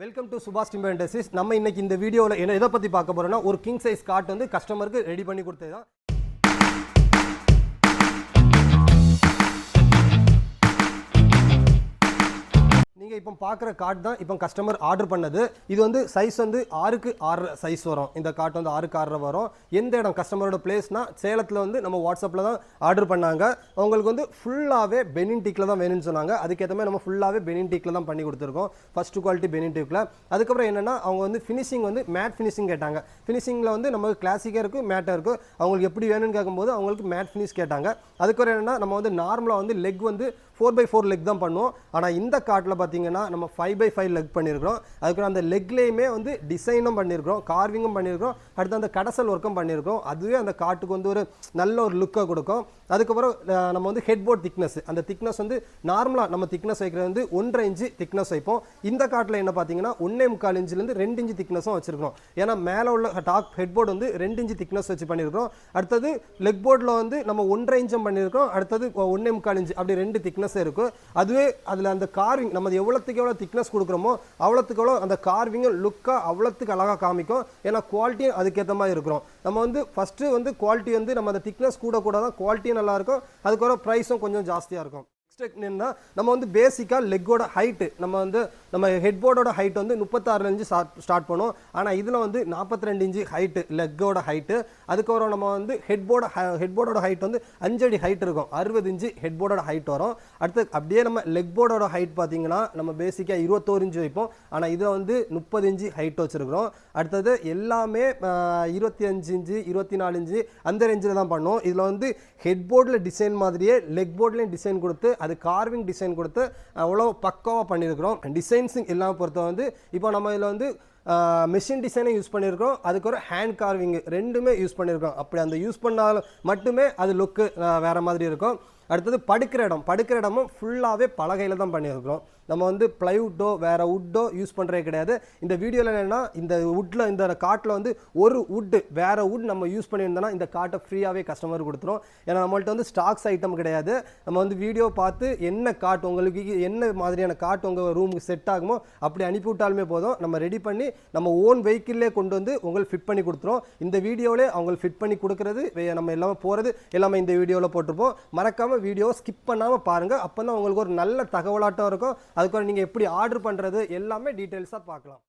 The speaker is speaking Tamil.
வெல்கம் டு சுபாஷ் டிம்பர் இண்டஸ்ட்ரீஸ். நம்ம இன்னைக்கு இந்த வீடியோவில் என்ன எதை பற்றி பார்க்க போகிறோம்னா, ஒரு கிங் சைஸ் காட் வந்து கஸ்டமருக்கு ரெடி பண்ணி கொடுத்தது தான். நீங்கள் இப்போ பார்க்குற காட் தான் இப்போ கஸ்டமர் ஆர்டர் பண்ணது. இது வந்து சைஸ் வந்து 6க்கு 6 சைஸ் வரும். இந்த காட் வந்து 6க்கு 6 வரும். எந்த இடம் கஸ்டமரோட பிளேஸ்னா சேலத்தில் வந்து நம்ம வாட்ஸ்அப்பில் தான் ஆர்டர் பண்ணாங்க. அவங்களுக்கு வந்து ஃபுல்லாகவே பெனின் டீக்கில் தான் வேணும்னு சொன்னாங்க. அதுக்கேற்ற மாதிரி நம்ம ஃபுல்லாகவே பெனின் டீக்கில் தான் பண்ணி கொடுத்துருக்கோம். ஃபஸ்ட்டு குவாலிட்டி பெனின் டீக்கில். அதுக்கப்புறம் என்னென்னா அவங்க வந்து ஃபினிஷிங் வந்து மேட் ஃபினிஷிங் கேட்டாங்க. ஃபினிஷிங்கில் வந்து நமக்கு கிளாசிக்காக இருக்கும், மேட்டாக இருக்கும். அவங்களுக்கு எப்படி வேணும்னு கேட்கும்போது அவங்களுக்கு மேட் ஃபினிஷ் கேட்டாங்க. அதுக்கப்புறம் என்னென்னா நம்ம வந்து நார்மலாக வந்து லெக் வந்து 4x4 லெக் தான் பண்ணுவோம். ஆனால் இந்த காட்டில் பார்த்தீங்கன்னா நம்ம 5x5 லெக் பண்ணியிருக்கிறோம். அதுக்கப்புறம் அந்த லெக்லேயுமே வந்து டிசைனும் பண்ணியிருக்கிறோம், கார்விங்கும் பண்ணியிருக்கிறோம். அடுத்து அந்த கடசல் ஒர்க்கும் பண்ணியிருக்கோம். அதுவே அந்த காட்டுக்கு வந்து ஒரு நல்ல ஒரு லுக்கை கொடுக்கும். அதுக்கப்புறம் நம்ம வந்து ஹெட்போர்ட் திக்னஸ், அந்த திக்னஸ் வந்து நார்மலாக நம்ம திக்னஸ் வைக்கிறது வந்து 1.5 இன்ச்சு திக்னஸ் வைப்போம். இந்த காட்டில் என்ன பார்த்தீங்கன்னா 1.25 இன்ச்சிலேருந்து 2 இன்ச்சு திக்னஸும் வச்சிருக்கிறோம். ஏன்னா மேலே உள்ள டாப் ஹெட்போர்ட் வந்து 2 இன்ச்சு திக்னஸ் வச்சு பண்ணியிருக்கிறோம். அடுத்தது லெக் போர்டில் வந்து நம்ம 1.5 இன்ச்சும் பண்ணியிருக்கோம். அடுத்தது 1.25 இன்ச்சு அப்படி 2 திக்னஸ் இருக்கும். அதுவே அதில் அந்த கார்விங் நம்ம எவ்வளோத்துக்கு எவ்வளோ திக்னஸ் கொடுக்குறோமோ அவ்வளோத்துக்கு எவ்வளோ அந்த கார்விங் லுக்காக அவ்வளோத்துக்கு அழகாக காமிக்கும். ஏன்னா குவாலிட்டியும் அதுக்கேற்ற மாதிரி இருக்கிறோம். நம்ம வந்து ஃபஸ்ட்டு வந்து குவாலிட்டி வந்து நம்ம அந்த திக்னஸ் கூட கூட தான் குவாலிட்டியும் நல்லாயிருக்கும். அதுக்கப்புறம் ப்ரைஸும் கொஞ்சம் ஜாஸ்தியாக இருக்கும். என்னன்னா நம்ம வந்து பேசிக்காக லெக்கோட ஹைட்டு நம்ம ஹெட்போர்டோட ஹைட் வந்து 36 இன்ச்சு ஸ்டார்ட் பண்ணுவோம். ஆனால் இதில் வந்து 42 இன்ச்சு ஹைட்டு லெக்கோட ஹைட்டு. அதுக்கப்புறம் நம்ம வந்து ஹெட்போர்டோட ஹைட் வந்து 5 அடி ஹைட் இருக்கும். 60 இன்ச்சு ஹெட்போர்டோட ஹைட் வரும். அடுத்து அப்படியே நம்ம லெக் போர்டோட ஹைட் பார்த்தீங்கன்னா நம்ம பேசிக்காக 21 இன்ச்சு வைப்போம். ஆனால் இதில் வந்து 30 இன்ச்சு ஹைட் வச்சுருக்கிறோம். அடுத்தது எல்லாமே 25 இன்ச்சு 24 இன்ச்சு அந்த ரேஞ்சில் தான் பண்ணுவோம். இதில் வந்து ஹெட்போர்டில் டிசைன் மாதிரியே லெக் போர்ட்லேயும் டிசைன் கொடுத்து அது கார்விங் டிசைன் கொடுத்து அவ்வளோ பக்காவாக பண்ணியிருக்கிறோம். டிசைன்ஸிங் எல்லாம் பொறுத்த வந்து இப்போ நம்ம இதில் வந்து மிஷின் டிசைனை யூஸ் பண்ணியிருக்கோம். அதுக்கப்புறம் ஹேண்ட் கார்விங் ரெண்டுமே யூஸ் பண்ணியிருக்கோம். அப்படி அந்த யூஸ் பண்ணாலும் மட்டுமே அது லுக்கு வேறு மாதிரி இருக்கும். அடுத்தது படுக்கிற இடமும் ஃபுல்லாகவே பலகையில் தான் பண்ணியிருக்கிறோம். நம்ம வந்து ப்ளைவுட்டோ வேறு வுட்டோ யூஸ் பண்ணுறே கிடையாது. இந்த வீடியோவில் என்னென்னா இந்த வுட்டில் இந்த காட்டில் வந்து ஒரு வுட்டு வேறு வுட் நம்ம யூஸ் பண்ணியிருந்தோன்னா இந்த காட்டை ஃப்ரீயாகவே கஸ்டமர் கொடுத்துரும். ஏன்னா நம்மள்ட்ட வந்து ஸ்டாக்ஸ் ஐட்டம் கிடையாது. நம்ம வந்து வீடியோ பார்த்து என்ன காட் உங்களுக்கு என்ன மாதிரியான காட் உங்கள் ரூமுக்கு செட் ஆகுமோ அப்படி அனுப்பிவிட்டாலுமே போதும். நம்ம ரெடி பண்ணி நம்ம ஓன் வெஹிக்கிள்லே கொண்டு வந்து உங்களுக்கு ஃபிட் பண்ணி கொடுத்துரும். இந்த வீடியோவிலே அவங்களுக்கு ஃபிட் பண்ணி கொடுக்குறது நம்ம எல்லாமே போகிறது எல்லாமே இந்த வீடியோவில் போட்டிருப்போம். மறக்காமல் வீடியோ ஸ்கிப் பண்ணாமல் பாருங்கள். அப்போ தான் உங்களுக்கு ஒரு நல்ல தகவலாட்டம் இருக்கும். அதுக்கப்புறம் நீங்கள் எப்படி ஆர்டர் பண்ணுறது எல்லாமே டீட்டெயில்ஸாக பார்க்கலாம்.